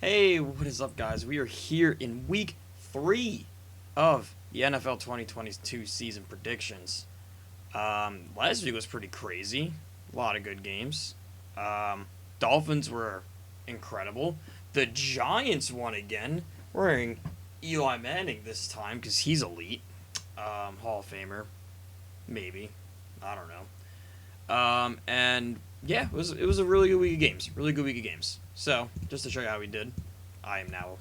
Hey, what is up, guys? We are here in week 3 of the NFL 2022 season predictions. Last week was pretty crazy. A lot of good games. Dolphins were incredible. The Giants won again, wearing Eli Manning this time because he's elite. Hall of Famer, maybe. I don't know. And yeah, it was a really good week of games. Really good week of games. So, just to show you how we did, I am now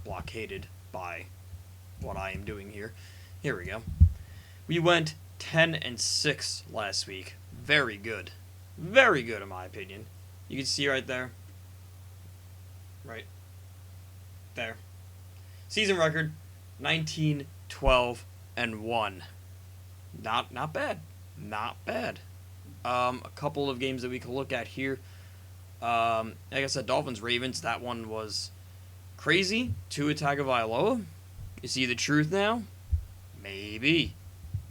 blockaded by what I am doing here. Here we go. We went 10-6 last week. Very good. Very good in my opinion. You can see right there. Right there. Season record 19, 12, and 1. Not bad. Not bad. A couple of games that we can look at here. Like I said, Dolphins Ravens. That one was crazy. Tua Tagovailoa. Is he the truth now? Maybe.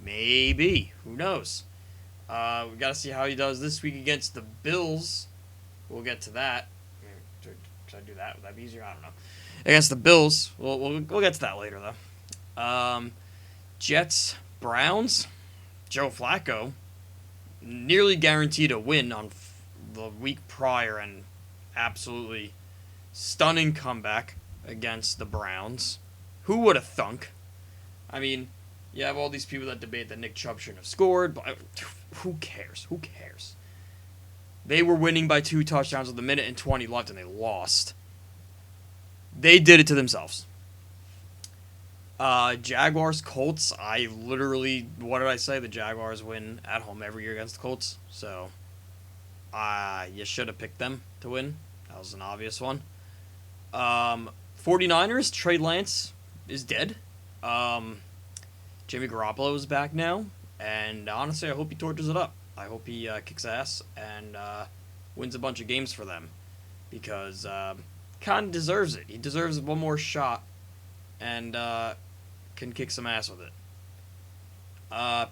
Maybe. Who knows? We got to see how he does this week against the Bills. We'll get to that. Should I do that? Would that be easier? I don't know. Against the Bills. We'll get to that later, though. Jets Browns. Joe Flacco nearly guaranteed a win on the week prior and absolutely stunning comeback against the Browns. Who would have thunk? I mean, you have all these people that debate that Nick Chubb shouldn't have scored, but who cares? Who cares? They were winning by 2 touchdowns with a minute and 20 left, and they lost. They did it to themselves. Jaguars, Colts. I literally, what did I say? The Jaguars win at home every year against the Colts. So, you should have picked them to win. That was an obvious one. 49ers, Trey Lance is dead. Jimmy Garoppolo is back now. And honestly, I hope he torches it up. I hope he kicks ass and wins a bunch of games for them. Because kind of deserves it. He deserves one more shot. And can kick some ass with it.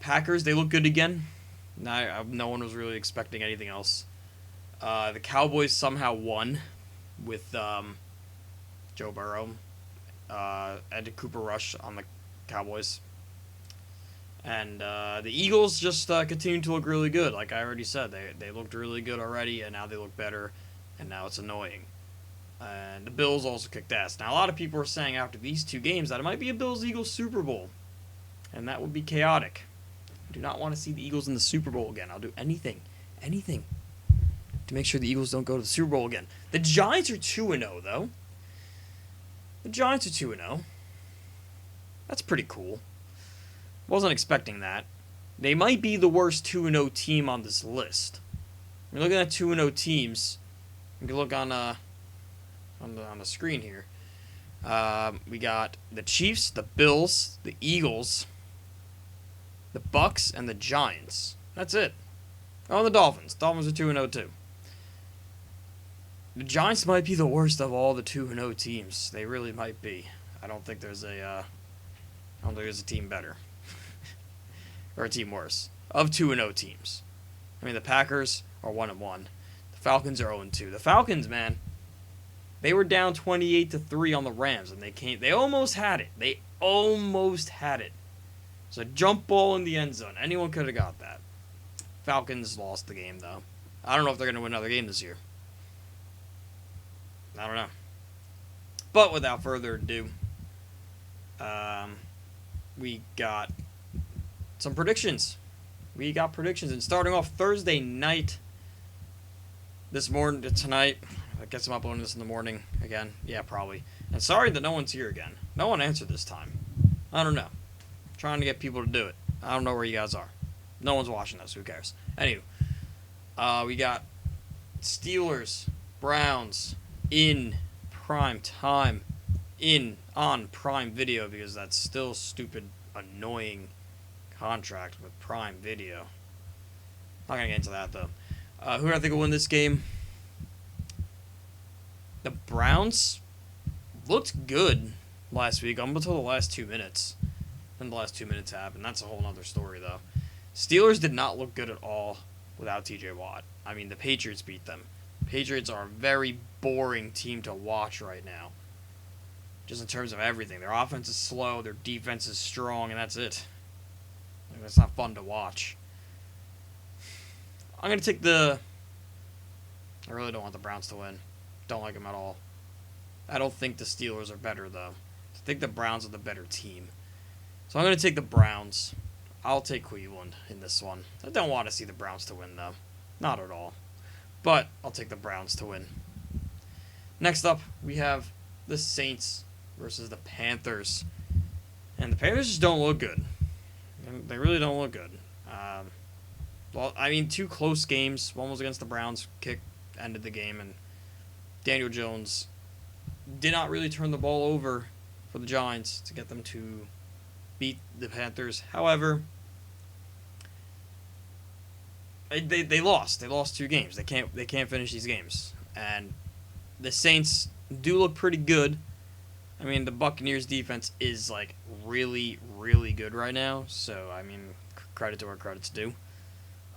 Packers, they look good again. No one was really expecting anything else. The Cowboys somehow won with Joe Burrow, and Cooper Rush on the Cowboys. And the Eagles just continue to look really good. Like I already said, they looked really good already, and now they look better, and now it's annoying. And the Bills also kicked ass. Now, a lot of people are saying after these 2 games that it might be a Bills-Eagles Super Bowl. And that would be chaotic. I do not want to see the Eagles in the Super Bowl again. I'll do anything to make sure the Eagles don't go to the Super Bowl again. The Giants are 2-0, though. The Giants are 2-0. That's pretty cool. Wasn't expecting that. They might be the worst 2-0 team on this list. We're looking at 2-0 teams. You can look on the screen here. We got the Chiefs, the Bills, the Eagles, the Bucks, and the Giants. That's it. Oh, and the Dolphins. Dolphins are 2-0 too. The Giants might be the worst of all the 2-0 teams. They really might be. I don't think there's a team better or a team worse of 2-0 teams. I mean, the Packers are 1-1. The Falcons are 0-2. The Falcons, man. They were down 28-3 on the Rams, and they almost had it. They almost had it. So jump ball in the end zone. Anyone could have got that. Falcons lost the game, though. I don't know if they're going to win another game this year. I don't know. But without further ado, we got some predictions. And starting off Thursday night, tonight. I guess I'm uploading this in the morning again. Yeah, probably. And sorry that no one's here again. No one answered this time. I don't know. I'm trying to get people to do it. I don't know where you guys are. No one's watching this. Who cares? Anywho, we got Steelers, Browns in prime time, on Prime Video, because that's still stupid, annoying contract with Prime Video. Not gonna get into that though. Who do I think will win this game? The Browns looked good last week, until the last 2 minutes. Then the last 2 minutes happened. That's a whole other story, though. Steelers did not look good at all without TJ Watt. I mean, the Patriots beat them. Patriots are a very boring team to watch right now. Just in terms of everything. Their offense is slow, their defense is strong, and that's it. Like, it's not fun to watch. I'm going to take the... I really don't want the Browns to win. Don't like them at all. I don't think the Steelers are better, though. I think the Browns are the better team. So I'm going to take the Browns. I'll take Cleveland in this one. I don't want to see the Browns to win, though. Not at all. But I'll take the Browns to win. Next up, we have the Saints versus the Panthers. And the Panthers just don't look good. They really don't look good. Well, I mean, 2 close games. One was against the Browns. Kick ended the game. And Daniel Jones did not really turn the ball over for the Giants to get them to beat the Panthers. However, they lost. They lost 2 games. They can't finish these games. And the Saints do look pretty good. I mean, the Buccaneers defense is like really, really good right now. So I mean, credit to where credit's due.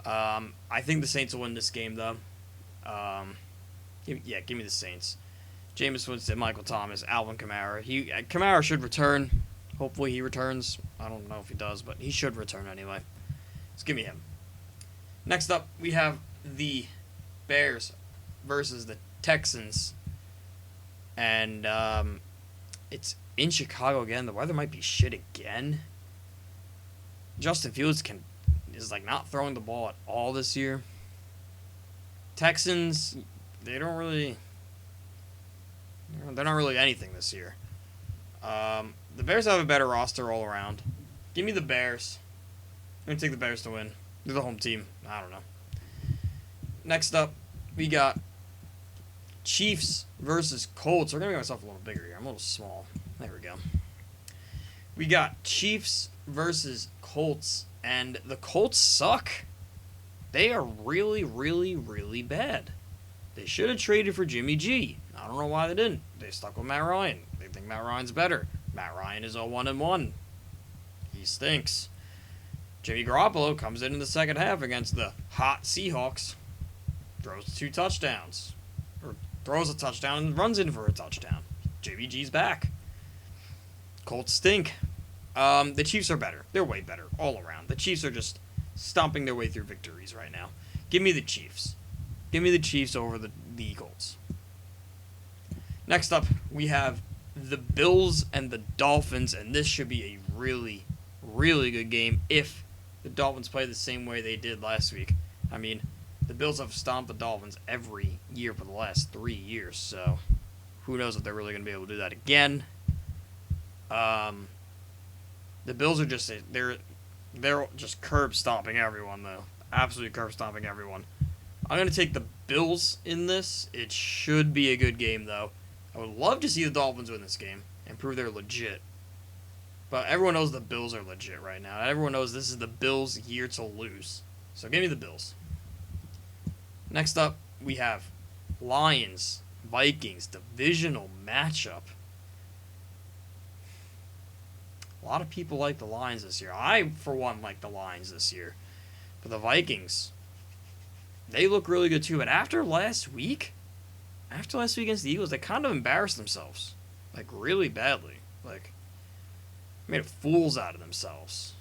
I think the Saints will win this game though. Give me the Saints. Jameis Winston, Michael Thomas, Alvin Kamara. Kamara should return. Hopefully he returns. I don't know if he does, but he should return anyway. Just give me him. Next up, we have the Bears versus the Texans. And it's in Chicago again. The weather might be shit again. Justin Fields is like not throwing the ball at all this year. Texans, they're not really anything this year. The Bears have a better roster all around. Give me the Bears. I'm going to take the Bears to win. They're the home team. I don't know. Next up, we got Chiefs versus Colts. We're going to make myself a little bigger here. I'm a little small. There we go. We got Chiefs versus Colts. And the Colts suck. They are really, really, really bad. They should have traded for Jimmy G. I don't know why they didn't. They stuck with Matt Ryan. They think Matt Ryan's better. Matt Ryan is 0-1. He stinks. Jimmy Garoppolo comes in the second half against the hot Seahawks. Throws 2 touchdowns. Or throws a touchdown and runs in for a touchdown. Jimmy G's back. Colts stink. The Chiefs are better. They're way better all around. The Chiefs are just stomping their way through victories right now. Give me the Chiefs. Give me the Chiefs over the Colts. Next up, we have the Bills and the Dolphins, and this should be a really, really good game if the Dolphins play the same way they did last week. I mean, the Bills have stomped the Dolphins every year for the last 3 years, so who knows if they're really going to be able to do that again. The Bills are just they're just curb stomping everyone though. Absolutely curb stomping everyone. I'm going to take the Bills in this. It should be a good game though. I would love to see the Dolphins win this game and prove they're legit. But everyone knows the Bills are legit right now. Everyone knows this is the Bills' year to lose. So give me the Bills. Next up, we have Lions, Vikings, divisional matchup. A lot of people like the Lions this year. I, for one, like the Lions this year. But the Vikings, they look really good too. But after last week against the Eagles, they kind of embarrassed themselves. Like, really badly. Like, made fools out of themselves.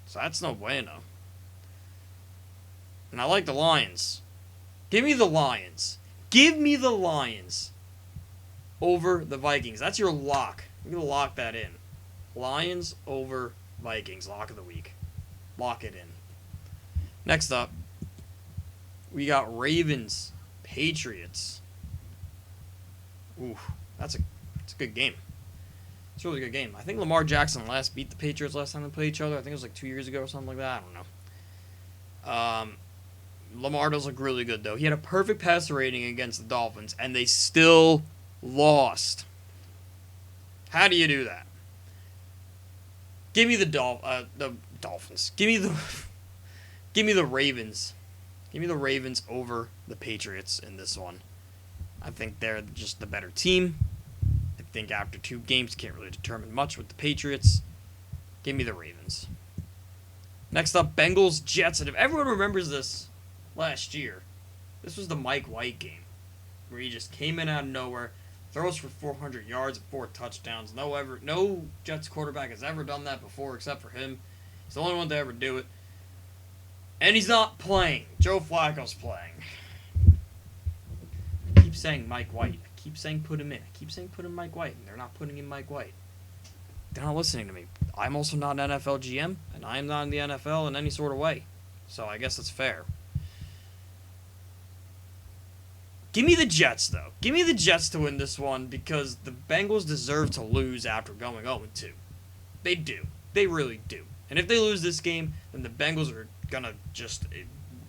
So that's no bueno. And I like the Lions. Give me the Lions. Give me the Lions over the Vikings. That's your lock. I'm going to lock that in. Lions over Vikings. Lock of the week. Lock it in. Next up, we got Ravens, Patriots. Ooh, that's a good game. It's a really good game. I think Lamar Jackson last beat the Patriots last time they played each other. I think it was like 2 years ago or something like that. I don't know. Lamar does look really good, though. He had a perfect passer rating against the Dolphins, and they still lost. How do you do that? Give me the Dolphins. Give me the Ravens. Give me the Ravens over the Patriots in this one. I think they're just the better team. I think after 2 games, can't really determine much with the Patriots. Give me the Ravens. Next up, Bengals, Jets. And if everyone remembers this last year, this was the Mike White game. where he just came in out of nowhere, throws for 400 yards and 4 touchdowns. No Jets quarterback has ever done that before except for him. He's the only one to ever do it. And he's not playing. Joe Flacco's playing. I keep saying Mike White. I keep saying put him in. I keep saying put in Mike White, and they're not putting in Mike White. They're not listening to me. I'm also not an NFL GM, and I am not in the NFL in any sort of way. So I guess that's fair. Give me the Jets, though. Give me the Jets to win this one because the Bengals deserve to lose after going 0-2. They do. They really do. And if they lose this game, then the Bengals are going to just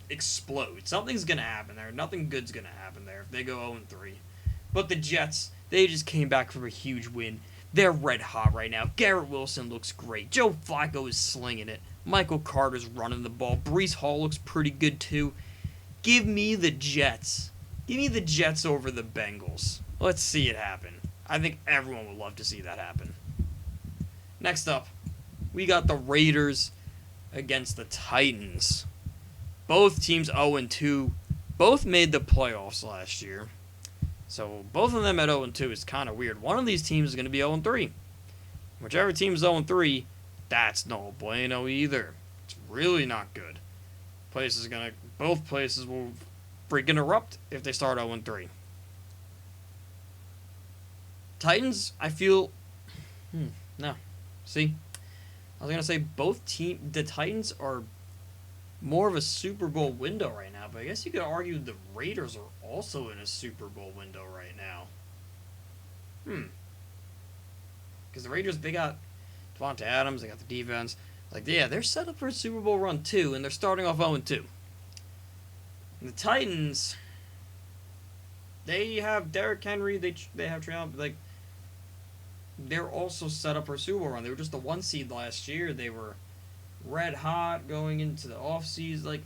explode. Something's going to happen there. Nothing good's going to happen there if they go 0-3. But the Jets, they just came back from a huge win. They're red hot right now. Garrett Wilson looks great. Joe Flacco is slinging it. Michael Carter's running the ball. Breece Hall looks pretty good too. Give me the Jets. Give me the Jets over the Bengals. Let's see it happen. I think everyone would love to see that happen. Next up, we got the Raiders against the Titans. Both teams 0-2. Both made the playoffs last year. So both of them at 0-2 is kind of weird. One of these teams is going to be 0-3. Whichever team is 0-3, that's no bueno either. It's really not good. Both places will freaking erupt if they start 0-3. Titans, I feel... no. See? I was going to say the Titans are more of a Super Bowl window right now, but I guess you could argue the Raiders are also in a Super Bowl window right now. Because the Raiders, they got Devontae Adams, they got the defense. They're set up for a Super Bowl run too, and they're starting off 0-2. And the Titans, they have Derrick Henry, they have Trail, they're also set up for a Super Bowl run. They were just the 1 seed last year. They were red hot going into the offseason.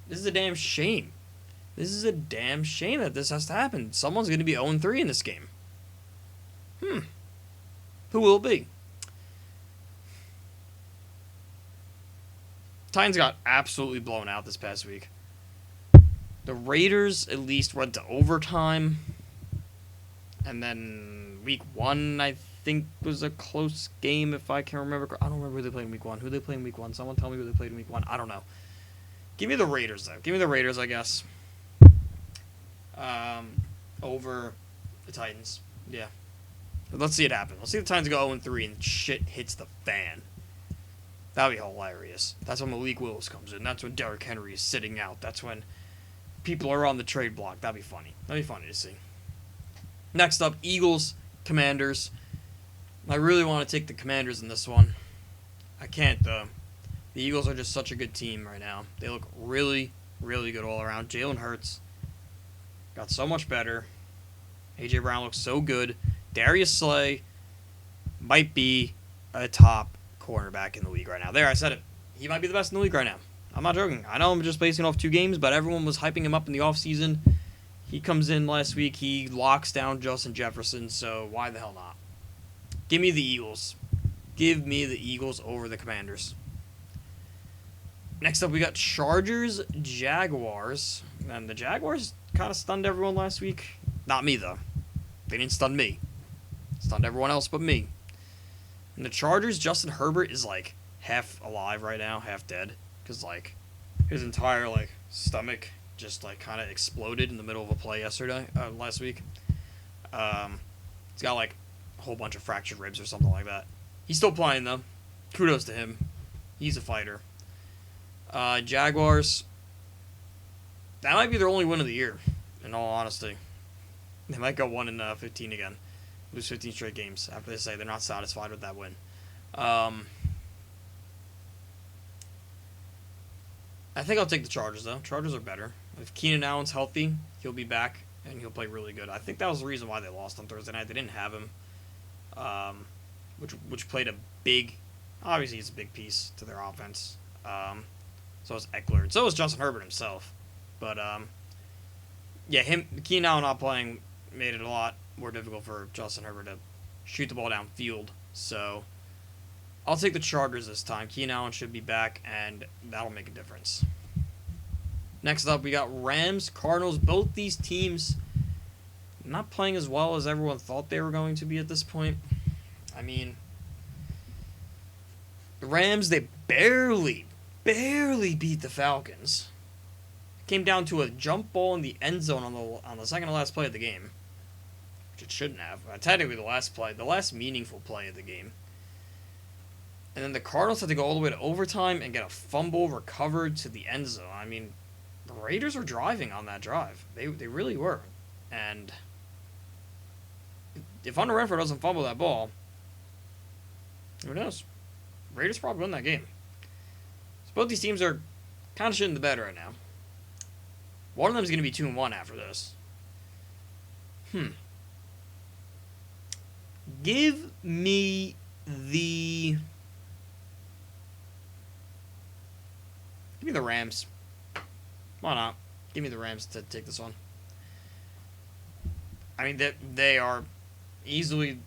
This is a damn shame. This is a damn shame that this has to happen. Someone's going to be 0-3 in this game. Who will it be? Titans got absolutely blown out this past week. The Raiders at least went to overtime. And then week 1, I think, was a close game, if I can remember. I don't remember who they played in week 1. Who they played in week 1? Someone tell me who they played in week 1. I don't know. Give me the Raiders, though. Give me the Raiders, I guess. Over the Titans. Yeah. But let's see it happen. Let's see the Titans go 0-3 and shit hits the fan. That would be hilarious. That's when Malik Willis comes in. That's when Derrick Henry is sitting out. That's when people are on the trade block. That'd be funny. That'd be funny to see. Next up, Eagles, Commanders. I really want to take the Commanders in this one. I can't, though. The Eagles are just such a good team right now. They look really, really good all around. Jalen Hurts got so much better. A.J. Brown looks so good. Darius Slay might be a top cornerback in the league right now. There, I said it. He might be the best in the league right now. I'm not joking. I know I'm just basing off 2 games, but everyone was hyping him up in the offseason. He comes in last week. He locks down Justin Jefferson, so why the hell not? Give me the Eagles. Give me the Eagles over the Commanders. Next up, we got Chargers, Jaguars. And the Jaguars kind of stunned everyone last week. Not me, though. They didn't stun me. Stunned everyone else but me. And the Chargers, Justin Herbert is, half alive right now, half dead. Because, his entire, stomach just, kind of exploded in the middle of a play last week. He's got, a whole bunch of fractured ribs or something like that. He's still playing, though. Kudos to him. He's a fighter. Jaguars, that might be their only win of the year, in all honesty. They might go 1-15 again. Lose 15 straight games after they say they're not satisfied with that win. I think I'll take the Chargers, though. Chargers are better. If Keenan Allen's healthy, he'll be back, and he'll play really good. I think that was the reason why they lost on Thursday night. They didn't have him, which played a big... Obviously, he's a big piece to their offense. So is Eckler. And so is Justin Herbert himself. But, Keenan Allen not playing made it a lot more difficult for Justin Herbert to shoot the ball downfield. So, I'll take the Chargers this time. Keenan Allen should be back, and that'll make a difference. Next up, we got Rams, Cardinals. Both these teams not playing as well as everyone thought they were going to be at this point. I mean, the Rams, they barely beat the Falcons. It came down to a jump ball in the end zone on the second to last play of the game, which it shouldn't have. Technically, the last meaningful play of the game. And then the Cardinals had to go all the way to overtime and get a fumble recovered to the end zone. I mean, the Raiders were driving on that drive. They really were. And if Hunter Renfrow doesn't fumble that ball, who knows? Raiders probably win that game. So both these teams are kind of shitting the bed right now. One of them is going to be 2-1 after this. Give me the Rams. Why not? Give me the Rams to take this one. I mean, they are easily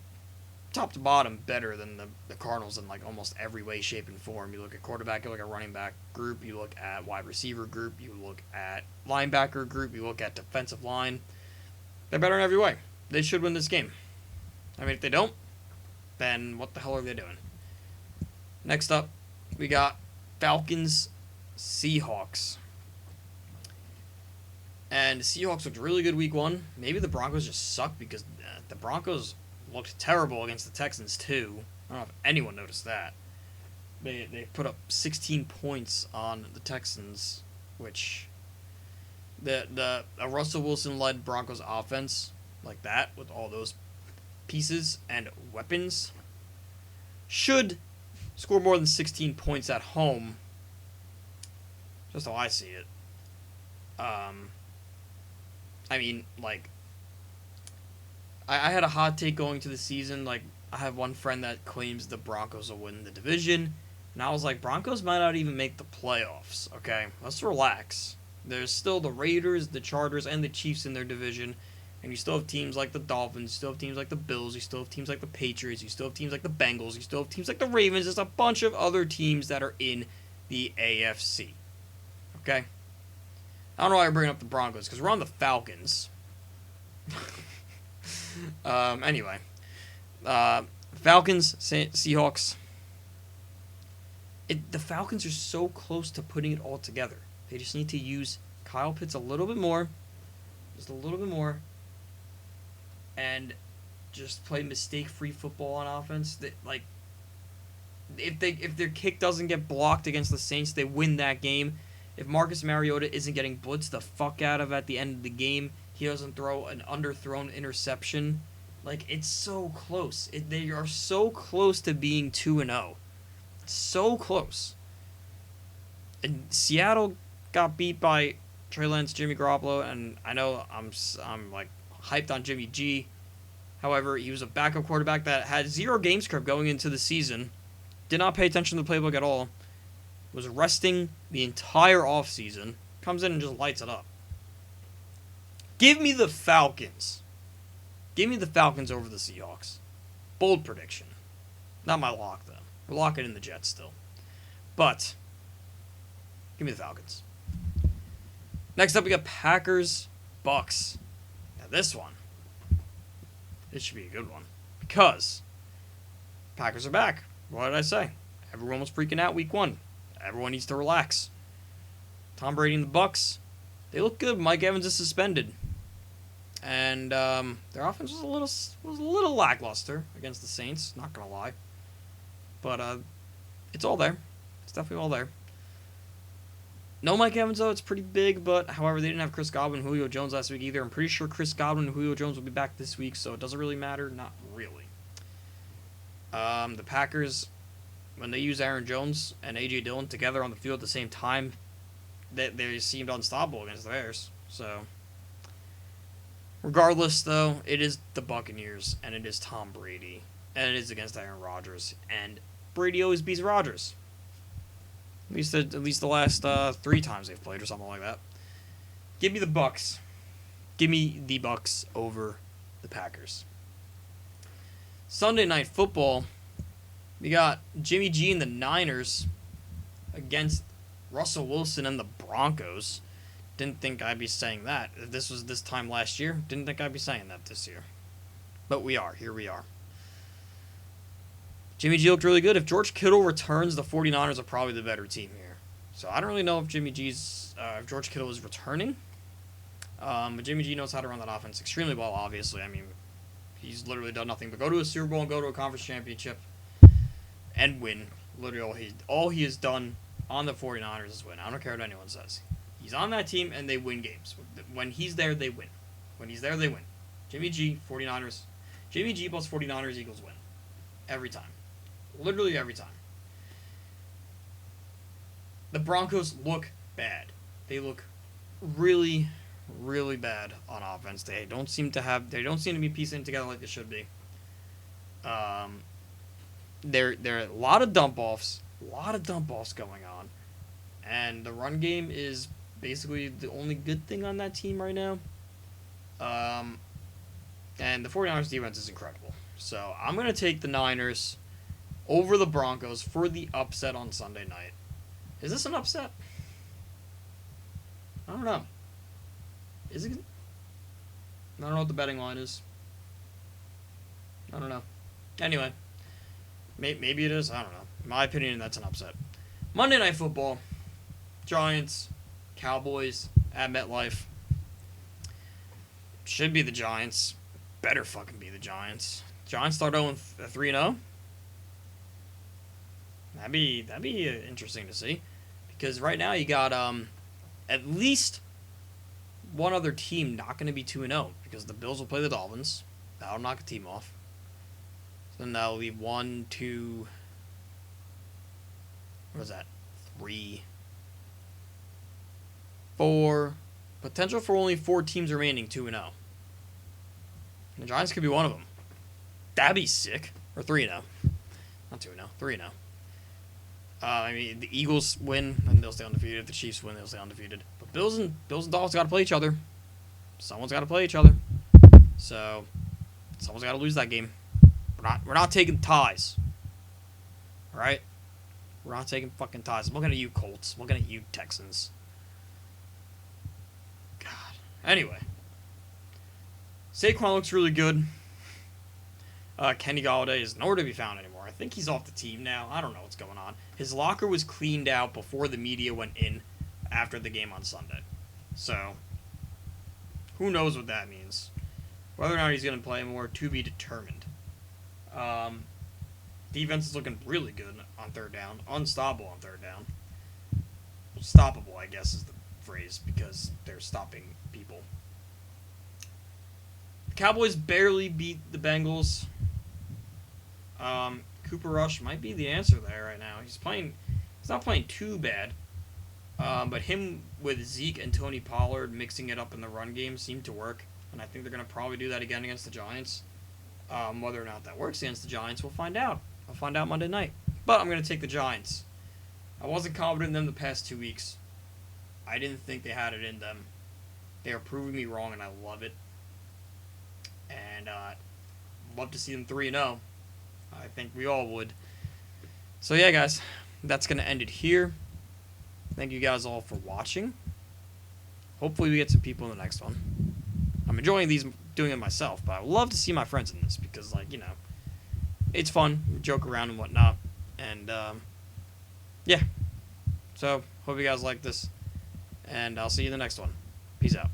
top to bottom better than the Cardinals in like almost every way, shape, and form. You look at quarterback, you look at running back group, you look at wide receiver group, you look at linebacker group, you look at defensive line. They're better in every way. They should win this game. I mean, if they don't, then what the hell are they doing? Next up, we got Falcons, Seahawks. And the Seahawks looked really good week 1. Maybe the Broncos just suck because the Broncos looked terrible against the Texans too. I don't know if anyone noticed that. They put up 16 points on the Texans, which the Russell Wilson-led Broncos offense like that with all those pieces and weapons should score more than 16 points at home. Just how I see it. I mean, like, I had a hot take going to the season. Like, I have one friend that claims the Broncos will win the division. And I was like, Broncos might not even make the playoffs, okay? Let's relax. There's still the Raiders, the Chargers, and the Chiefs in their division. And you still have teams like the Dolphins, you still have teams like the Bills, you still have teams like the Patriots, you still have teams like the Bengals, you still have teams like the Ravens. There's a bunch of other teams that are in the AFC. Okay? I don't know why I'm bringing up the Broncos, because we're on the Falcons. Anyway. Falcons, Seahawks. The Falcons are so close to putting it all together. They just need to use Kyle Pitts a little bit more. Just a little bit more. And just play mistake-free football on offense. If their kick doesn't get blocked against the Saints, they win that game. If Marcus Mariota isn't getting blitzed the fuck out of at the end of the game, he doesn't throw an underthrown interception. Like, it's so close. They are so close to being 2-0. So close. And Seattle got beat by Trey Lance, Jimmy Garoppolo, and I know I'm like hyped on Jimmy G. However, he was a backup quarterback that had 0 game script going into the season. Did not pay attention to the playbook at all. Was resting the entire offseason. Comes in and just lights it up. Give me the Falcons. Give me the Falcons over the Seahawks. Bold prediction. Not my lock, though. We're locking in the Jets still. But, give me the Falcons. Next up, we got Packers, Bucks. Now, this should be a good one. Because Packers are back. What did I say? Everyone was freaking out week 1. Everyone needs to relax. Tom Brady and the Bucks, they look good. Mike Evans is suspended. And their offense was a little lackluster against the Saints, not going to lie. But it's all there. It's definitely all there. No Mike Evans, though. It's pretty big, but however, they didn't have Chris Godwin and Julio Jones last week either. I'm pretty sure Chris Godwin and Julio Jones will be back this week, so it doesn't really matter. Not really. The Packers, when they use Aaron Jones and A.J. Dillon together on the field at the same time, they seemed unstoppable against the Bears. So, regardless, though, it is the Buccaneers, and it is Tom Brady, and it is against Aaron Rodgers, and Brady always beats Rodgers. At least the last 3 times they've played or something like that. Give me the Bucks. Give me the Bucks over the Packers. Sunday Night Football, we got Jimmy G and the Niners against Russell Wilson and the Broncos. Didn't think I'd be saying that. If this was this time last year, didn't think I'd be saying that this year. But we are. Here we are. Jimmy G looked really good. If George Kittle returns, the 49ers are probably the better team here. So I don't really know if if George Kittle is returning. But Jimmy G knows how to run that offense extremely well, obviously. I mean, he's literally done nothing but go to a Super Bowl and go to a conference championship and win. Literally, all he has done on the 49ers is win. I don't care what anyone says. He's on that team, and they win games. When he's there, they win. When he's there, they win. Jimmy G, 49ers. Jimmy G plus 49ers equals win. Every time. Literally every time. The Broncos look bad. They look really, really bad on offense. They don't seem to be piecing it together like they should be. There are a lot of dump offs going on, and the run game is basically the only good thing on that team right now. And the 49ers defense is incredible. So I'm gonna take the Niners over the Broncos for the upset on Sunday night. Is this an upset? I don't know. Is it? I don't know what the betting line is. I don't know. Anyway, maybe it is. I don't know. In my opinion, that's an upset. Monday Night Football. Giants, Cowboys at MetLife. Should be the Giants. Better fucking be the Giants. Giants start 3-0. That'd be interesting to see, because right now you got at least one other team not going to be 2-0, because the Bills will play the Dolphins. That'll knock a team off. So then that'll leave 1, 2. What was that? 3, 4. Potential for only 4 teams remaining 2-0. The Giants could be one of them. That'd be sick. Or 3-0. Not 2-0. 3-0. I mean, the Eagles win, and they'll stay undefeated. If the Chiefs win, they'll stay undefeated. But Bills and Dolphins got to play each other. Someone's got to play each other. So someone's got to lose that game. We're not taking ties. All right? We're not taking fucking ties. I'm looking at you, Colts. I'm looking at you, Texans. God. Anyway. Saquon looks really good. Kenny Golladay is nowhere to be found anymore. I think he's off the team now. I don't know what's going on. His locker was cleaned out before the media went in after the game on Sunday. So, who knows what that means. Whether or not he's going to play more, to be determined. Defense is looking really good on third down. Unstoppable on third down. Stoppable, I guess, is the phrase, because they're stopping people. The Cowboys barely beat the Bengals. Cooper Rush might be the answer there right now. He's not playing too bad. But him with Zeke and Tony Pollard mixing it up in the run game seemed to work. And I think they're going to probably do that again against the Giants. Whether or not that works against the Giants, we'll find out. I'll find out Monday night. But I'm going to take the Giants. I wasn't confident in them the past 2 weeks. I didn't think they had it in them. They are proving me wrong, and I love it. And love to see them 3-0. I think we all would. So yeah, guys, that's going to end it here. Thank you guys all for watching. Hopefully we get some people in the next one. I'm enjoying doing it myself, but I would love to see my friends in this because, it's fun. We joke around and whatnot. And, yeah. So, hope you guys like this. And I'll see you in the next one. Peace out.